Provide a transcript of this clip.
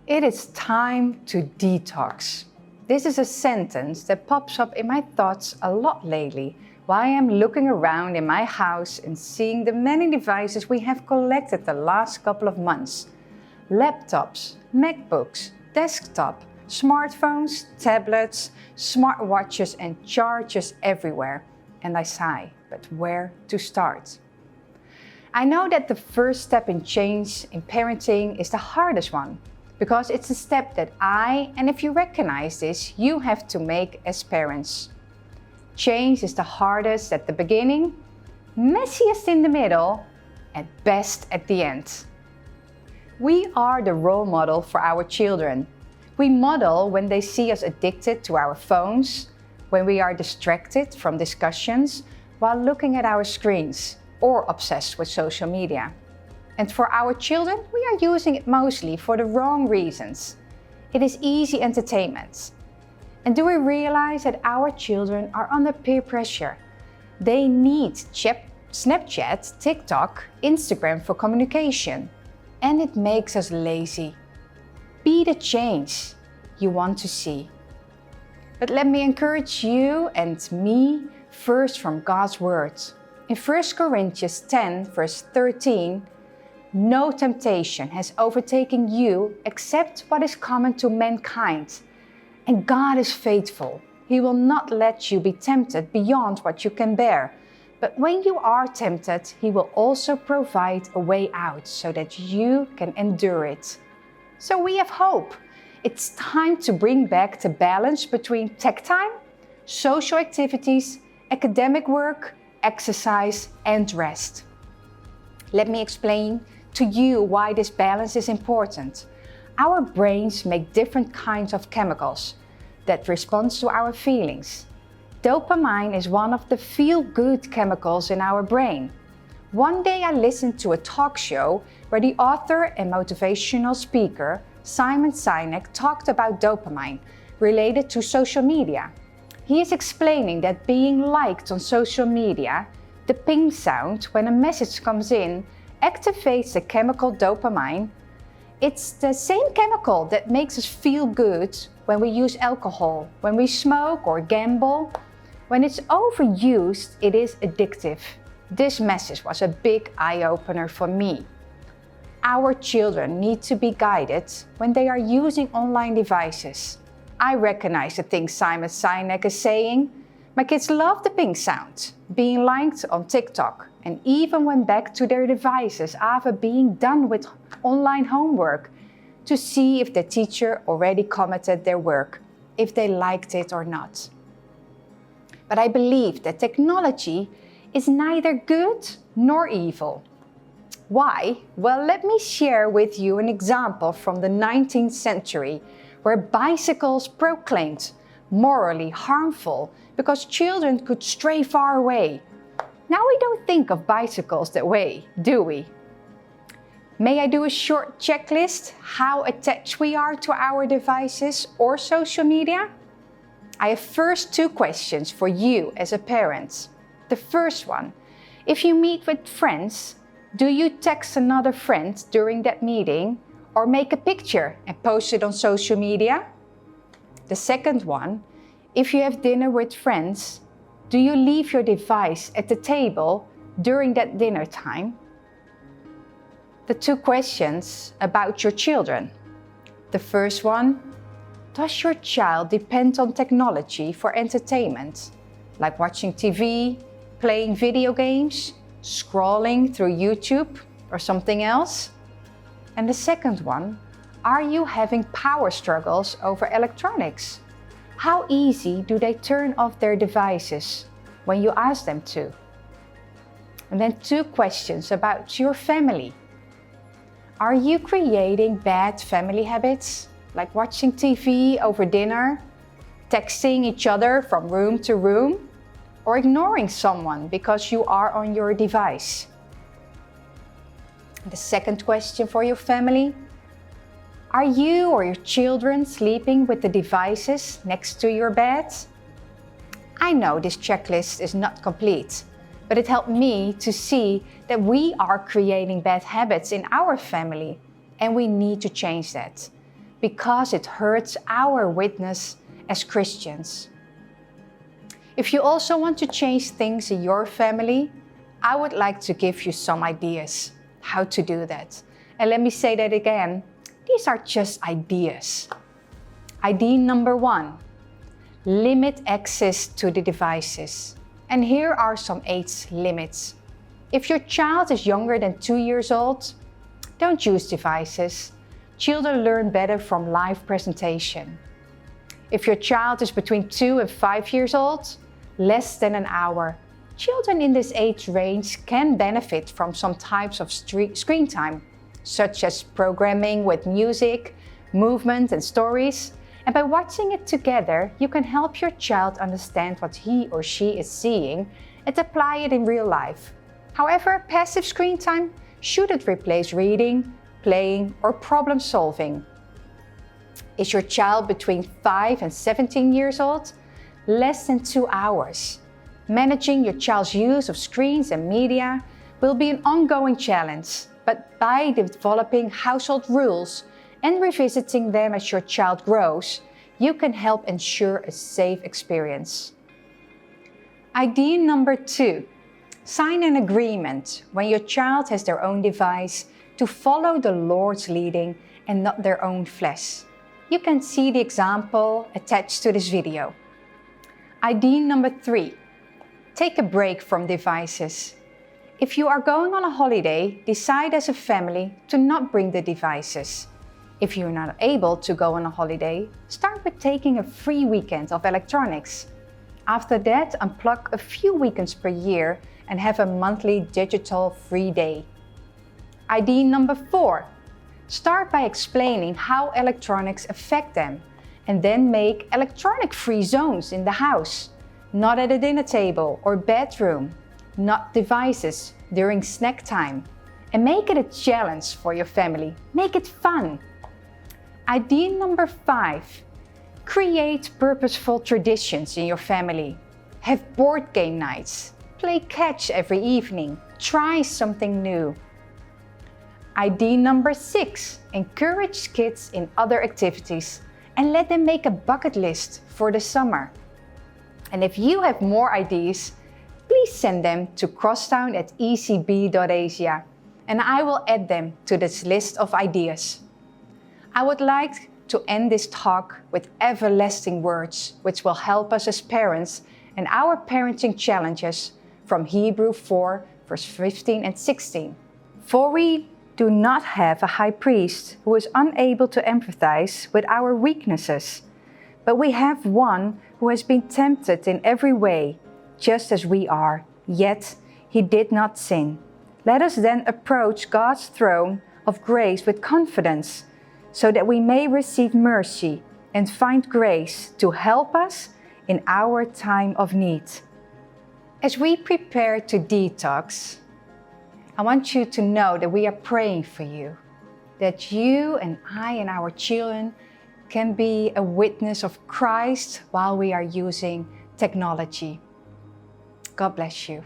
It is time to detox. This is a sentence that pops up in my thoughts a lot lately while I am looking around in my house and seeing the many devices we have collected the last couple of months. Laptops, MacBooks, desktop, smartphones, tablets, smartwatches and chargers everywhere. And I sigh, but where to start? I know that the first step in change in parenting is the hardest one, because it's a step that and if you recognize this, you have to make as parents. Change is the hardest at the beginning, messiest in the middle, and best at the end. We are the role model for our children. We model when they see us addicted to our phones, when we are distracted from discussions while looking at our screens, or obsessed with social media. And for our children, we are using it mostly for the wrong reasons. It is easy entertainment. And do we realize that our children are under peer pressure? They need Snapchat, TikTok, Instagram for communication. And it makes us lazy. Be the change you want to see. But let me encourage you and me first from God's Word. In 1 Corinthians 10, verse 13, no temptation has overtaken you except what is common to mankind. And God is faithful. He will not let you be tempted beyond what you can bear. But when you are tempted, He will also provide a way out so that you can endure it. So we have hope. It's time to bring back the balance between tech time, social activities, academic work, exercise, and rest. Let me explain to you why this balance is important. Our brains make different kinds of chemicals that respond to our feelings. Dopamine is one of the feel-good chemicals in our brain. One day I listened to a talk show where the author and motivational speaker Simon Sinek talked about dopamine related to social media. He is explaining that being liked on social media, the ping sound when a message comes in, activates the chemical dopamine. It's the same chemical that makes us feel good when we use alcohol, when we smoke or gamble. When it's overused, it is addictive. This message was a big eye-opener for me. Our children need to be guided when they are using online devices. I recognize the things Simon Sinek is saying. My kids love the ping sound, being liked on TikTok, and even went back to their devices after being done with online homework to see if the teacher already commented their work, if they liked it or not. But I believe that technology is neither good nor evil. Why? Well, let me share with you an example from the 19th century where bicycles proclaimed morally harmful because children could stray far away. Now we don't think of bicycles that way, do we? May I do a short checklist how attached we are to our devices or social media? I have first two questions for you as a parent. The first one, if you meet with friends, do you text another friend during that meeting or make a picture and post it on social media? The second one, if you have dinner with friends, do you leave your device at the table during that dinner time? The two questions about your children. The first one, does your child depend on technology for entertainment, like watching TV, playing video games, scrolling through YouTube or something else? And the second one, are you having power struggles over electronics? How easy do they turn off their devices when you ask them to? And then two questions about your family. Are you creating bad family habits, like watching TV over dinner, texting each other from room to room, or ignoring someone because you are on your device? The second question for your family, are you or your children sleeping with the devices next to your bed? I know this checklist is not complete, but it helped me to see that we are creating bad habits in our family and we need to change that. because it hurts our witness as Christians. If you also want to change things in your family, I would like to give you some ideas how to do that. And let me say that again, these are just ideas. Idea number 1, limit access to the devices. And here are some age limits. If your child is younger than 2 years old, don't use devices. Children learn better from live presentation. If your child is between 2 and 5 years old, less than an hour. Children in this age range can benefit from some types of screen time, such as programming with music, movement and stories. And by watching it together, you can help your child understand what he or she is seeing and apply it in real life. However, passive screen time shouldn't replace reading, playing, or problem solving. Is your child between 5 and 17 years old? Less than 2 hours. Managing your child's use of screens and media will be an ongoing challenge, but by developing household rules and revisiting them as your child grows, you can help ensure a safe experience. Idea number 2. Sign an agreement when your child has their own device to follow the Lord's leading and not their own flesh. You can see the example attached to this video. Idea number 3. Take a break from devices. If you are going on a holiday, decide as a family to not bring the devices. If you're not able to go on a holiday, start with taking a free weekend of electronics. After that, unplug a few weekends per year and have a monthly digital free day. Idea number 4. Start by explaining how electronics affect them, and then make electronic-free zones in the house. Not at a dinner table or bedroom, not devices during snack time. And make it a challenge for your family. Make it fun. Idea number 5. Create purposeful traditions in your family. Have board game nights. Play catch every evening. Try something new. Idea number 6. Encourage kids in other activities and let them make a bucket list for the summer. And if you have more ideas, please send them to crosstown@ecb.asia and I will add them to this list of ideas. I would like to end this talk with everlasting words which will help us as parents in our parenting challenges from Hebrew 4, verse 15 and 16. For we do not have a high priest who is unable to empathize with our weaknesses, but we have one who has been tempted in every way, just as we are, yet he did not sin. Let us then approach God's throne of grace with confidence, so that we may receive mercy and find grace to help us in our time of need. As we prepare to detox, I want you to know that we are praying for you, that you and I and our children can be a witness of Christ while we are using technology. God bless you.